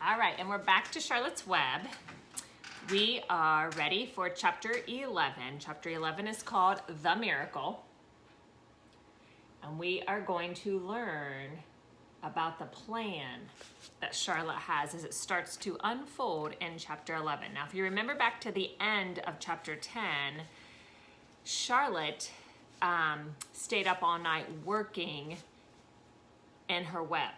All right, and we're back to Charlotte's Web. We are ready for chapter 11. Chapter 11 is called The Miracle. And we are going to learn about the plan that Charlotte has as it starts to unfold in chapter 11. Now, if you remember back to the end of chapter 10, Charlotte stayed up all night working in her web.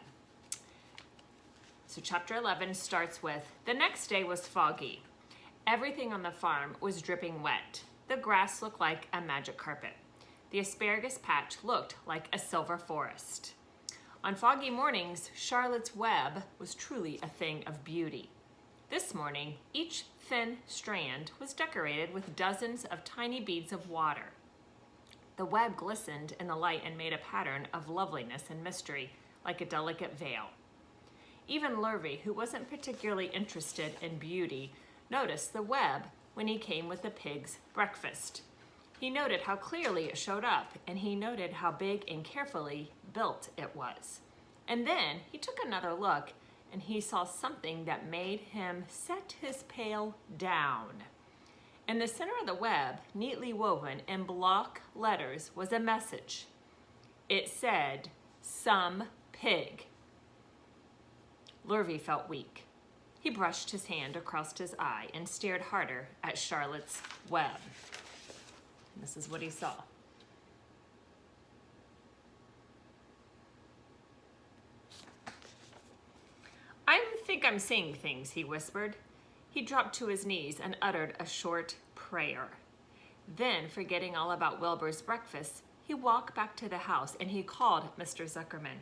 So chapter 11 starts with, the next day was foggy. Everything on the farm was dripping wet. The grass looked like a magic carpet. The asparagus patch looked like a silver forest. On foggy mornings, Charlotte's web was truly a thing of beauty. This morning, each thin strand was decorated with dozens of tiny beads of water. The web glistened in the light and made a pattern of loveliness and mystery, like a delicate veil. Even Lurvy, who wasn't particularly interested in beauty, noticed the web when he came with the pig's breakfast. He noted how clearly it showed up, and he noted how big and carefully built it was. And then he took another look, and he saw something that made him set his pail down. In the center of the web, neatly woven in block letters, was a message. It said, "Some pig." Lurvy felt weak. He brushed his hand across his eye and stared harder at Charlotte's web. And this is what he saw. "I think I'm seeing things," he whispered. He dropped to his knees and uttered a short prayer. Then, forgetting all about Wilbur's breakfast, he walked back to the house and he called Mr. Zuckerman.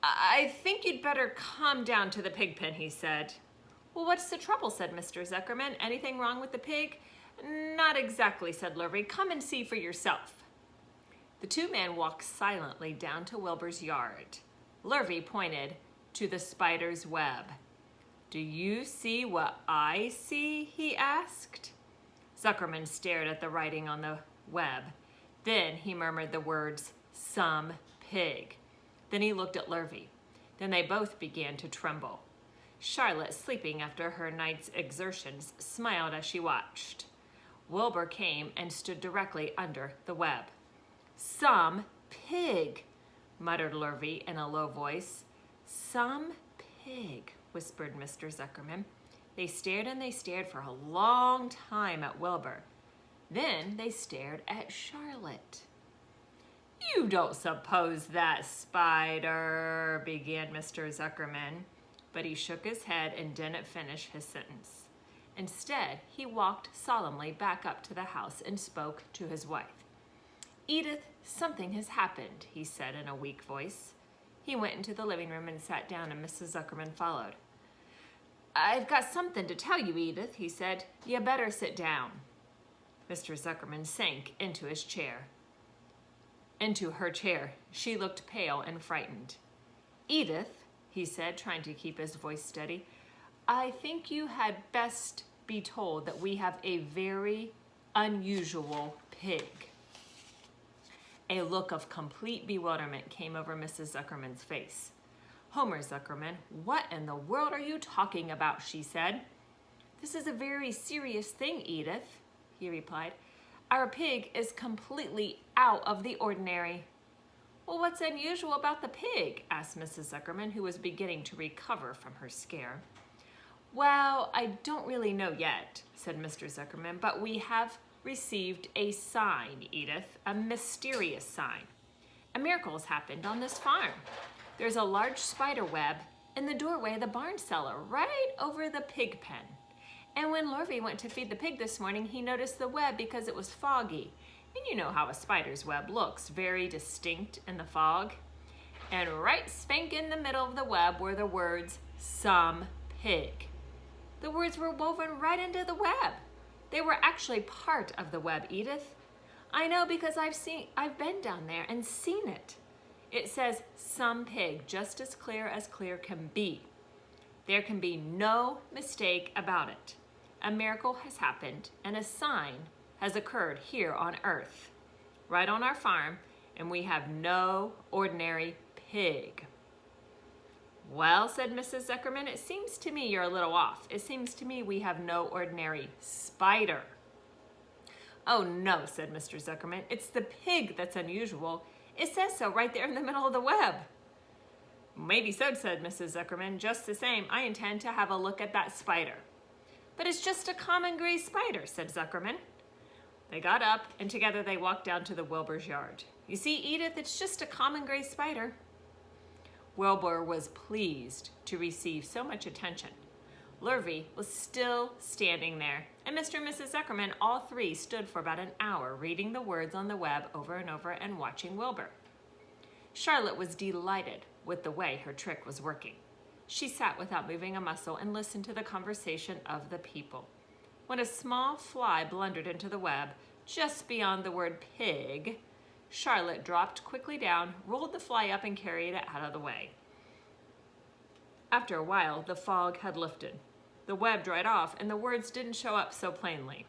"I think you'd better come down to the pig pen," he said. "Well, what's the trouble?" said Mr. Zuckerman. "Anything wrong with the pig?" "Not exactly," said Lurvy. "Come and see for yourself." The two men walked silently down to Wilbur's yard. Lurvy pointed to the spider's web. "Do you see what I see?" he asked. Zuckerman stared at the writing on the web. Then he murmured the words, "Some pig." Then he looked at Lurvy. Then they both began to tremble. Charlotte, sleeping after her night's exertions, smiled as she watched. Wilbur came and stood directly under the web. "Some pig," muttered Lurvy in a low voice. "Some pig," whispered Mr. Zuckerman. They stared and they stared for a long time at Wilbur. Then they stared at Charlotte. "You don't suppose that spider," began Mr. Zuckerman, but he shook his head and didn't finish his sentence. Instead, he walked solemnly back up to the house and spoke to his wife. "Edith, something has happened," he said in a weak voice. He went into the living room and sat down, and Mrs. Zuckerman followed. "I've got something to tell you, Edith," he said. "You better sit down." Mr. Zuckerman sank into her chair. She looked pale and frightened. "Edith," he said, trying to keep his voice steady, "I think you had best be told that we have a very unusual pig." A look of complete bewilderment came over Mrs. Zuckerman's face. "Homer Zuckerman, what in the world are you talking about?" she said. "This is a very serious thing, Edith," he replied. "Our pig is completely out of the ordinary." "Well, what's unusual about the pig?" asked Mrs. Zuckerman, who was beginning to recover from her scare. "Well, I don't really know yet," said Mr. Zuckerman, "but we have received a sign, Edith, a mysterious sign. A miracle has happened on this farm. There's a large spider web in the doorway of the barn cellar, right over the pig pen. And when Lurvy went to feed the pig this morning, he noticed the web because it was foggy. And you know how a spider's web looks, very distinct in the fog. And right spank in the middle of the web were the words, 'Some pig.' The words were woven right into the web. They were actually part of the web, Edith. I know because I've been down there and seen it. It says 'Some pig' just as clear can be. There can be no mistake about it. A miracle has happened and a sign has occurred here on Earth, right on our farm, and we have no ordinary pig." Well, said Mrs. Zuckerman, it seems to me you're a little off. It seems to me we have no ordinary spider. Oh no, said Mr. Zuckerman, it's the pig that's unusual. It says so right there in the middle of the web. Maybe so, said Mrs. Zuckerman. Just the same, I intend to have a look at that spider. But it's just a common gray spider, said Zuckerman. They got up, and together they walked down to the Wilbur's yard. You see, Edith, it's just a common gray spider. Wilbur was pleased to receive so much attention. Lurvy was still standing there, and Mr. and Mrs. Zuckerman, all three, stood for about an hour reading the words on the web over and over and watching Wilbur. Charlotte was delighted with the way her trick was working. She sat without moving a muscle and listened to the conversation of the people. When a small fly blundered into the web, just beyond the word pig, Charlotte dropped quickly down, rolled the fly up, and carried it out of the way. After a while, the fog had lifted. The web dried off, and the words didn't show up so plainly.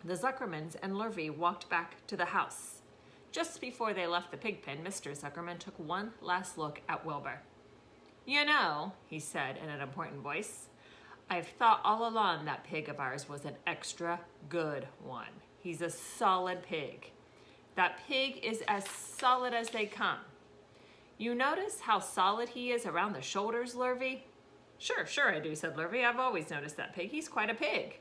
The Zuckermans and Lurvy walked back to the house. Just before they left the pig pen, Mr. Zuckerman took one last look at Wilbur. You know, he said in an important voice, I've thought all along that pig of ours was an extra good one. He's a solid pig. That pig is as solid as they come. You notice how solid he is around the shoulders, Lurvy? Sure I do, said Lurvy. I've always noticed that pig. He's quite a pig.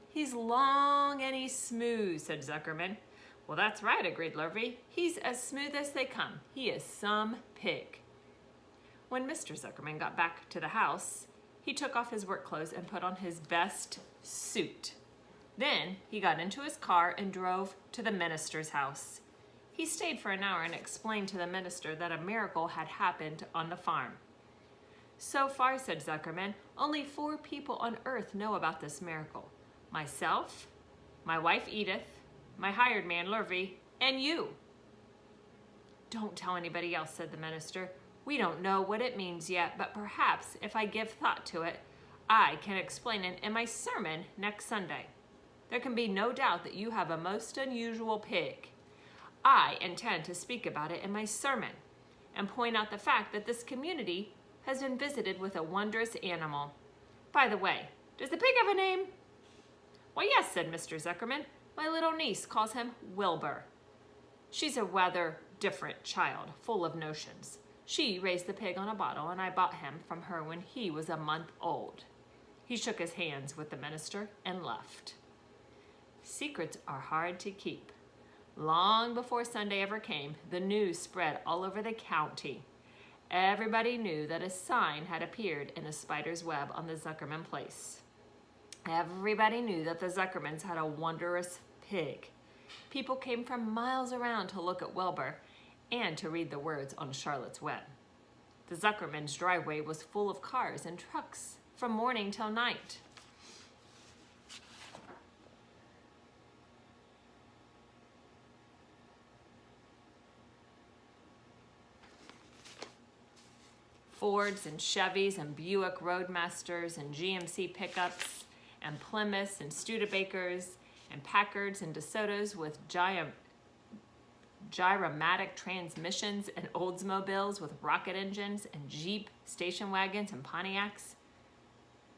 He's long and he's smooth, said Zuckerman. Well, that's right, agreed Lurvy. He's as smooth as they come. He is some pig. When Mr. Zuckerman got back to the house, he took off his work clothes and put on his best suit. Then he got into his car and drove to the minister's house. He stayed for an hour and explained to the minister that a miracle had happened on the farm. So far, said Zuckerman, only 4 people on earth know about this miracle. Myself, my wife Edith, my hired man Lurvy, and you. Don't tell anybody else, said the minister. We don't know what it means yet, but perhaps if I give thought to it, I can explain it in my sermon next Sunday. There can be no doubt that you have a most unusual pig. I intend to speak about it in my sermon and point out the fact that this community has been visited with a wondrous animal. By the way, does the pig have a name? Why, yes, said Mr. Zuckerman. My little niece calls him Wilbur. She's a rather different child, full of notions. She raised the pig on a bottle, and I bought him from her when he was a month old. He shook his hands with the minister and left. Secrets are hard to keep. Long before Sunday ever came, the news spread all over the county. Everybody knew that a sign had appeared in a spider's web on the Zuckerman place. Everybody knew that the Zuckermans had a wondrous pig. People came from miles around to look at Wilbur and to read the words on Charlotte's web. The Zuckermans' driveway was full of cars and trucks from morning till night. Fords and Chevys and Buick Roadmasters and GMC pickups and Plymouths and Studebakers and Packards and DeSotos with gyromatic transmissions and Oldsmobiles with rocket engines and Jeep station wagons and Pontiacs.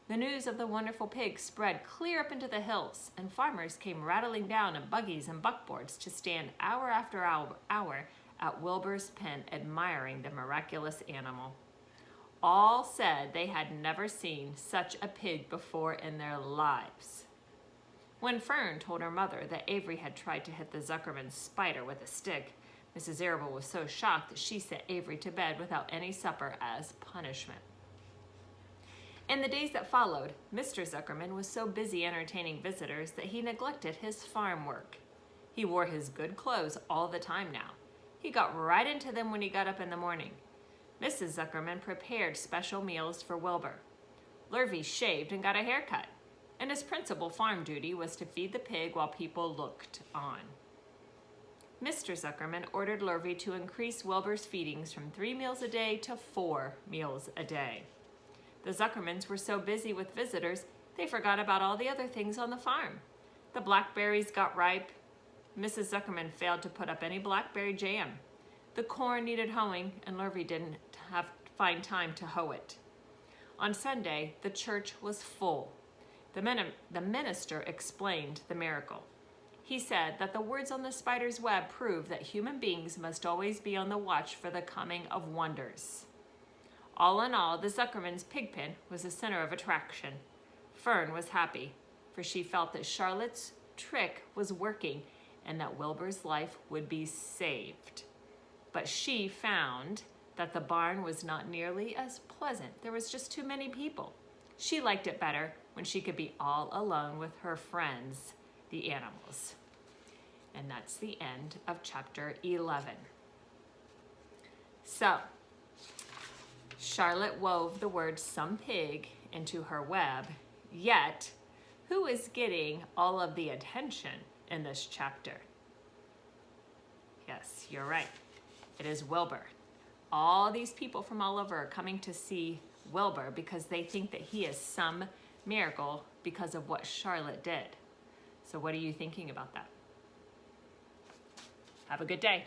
The news of the wonderful pig spread clear up into the hills, and farmers came rattling down in buggies and buckboards to stand hour after hour at Wilbur's pen admiring the miraculous animal. All said they had never seen such a pig before in their lives. When Fern told her mother that Avery had tried to hit the Zuckerman spider with a stick, Mrs. Arable was so shocked that she sent Avery to bed without any supper as punishment. In the days that followed, Mr. Zuckerman was so busy entertaining visitors that he neglected his farm work. He wore his good clothes all the time now. He got right into them when he got up in the morning. Mrs. Zuckerman prepared special meals for Wilbur. Lurvy shaved and got a haircut, and his principal farm duty was to feed the pig while people looked on. Mr. Zuckerman ordered Lurvy to increase Wilbur's feedings from 3 meals a day to 4 meals a day. The Zuckermans were so busy with visitors, they forgot about all the other things on the farm. The blackberries got ripe. Mrs. Zuckerman failed to put up any blackberry jam. The corn needed hoeing, and Lurvy didn't have find time to hoe it. On Sunday, the church was full. The minister explained the miracle. He said that the words on the spider's web prove that human beings must always be on the watch for the coming of wonders. All in all, the Zuckerman's pig pen was the center of attraction. Fern was happy, for she felt that Charlotte's trick was working and that Wilbur's life would be saved. But she found that the barn was not nearly as pleasant. There was just too many people. She liked it better when she could be all alone with her friends, the animals. And that's the end of chapter 11. So, Charlotte wove the word some pig into her web, yet who is getting all of the attention in this chapter? Yes, you're right. It is Wilbur. All these people from all over are coming to see Wilbur because they think that he is some miracle because of what Charlotte did. So what are you thinking about that? Have a good day.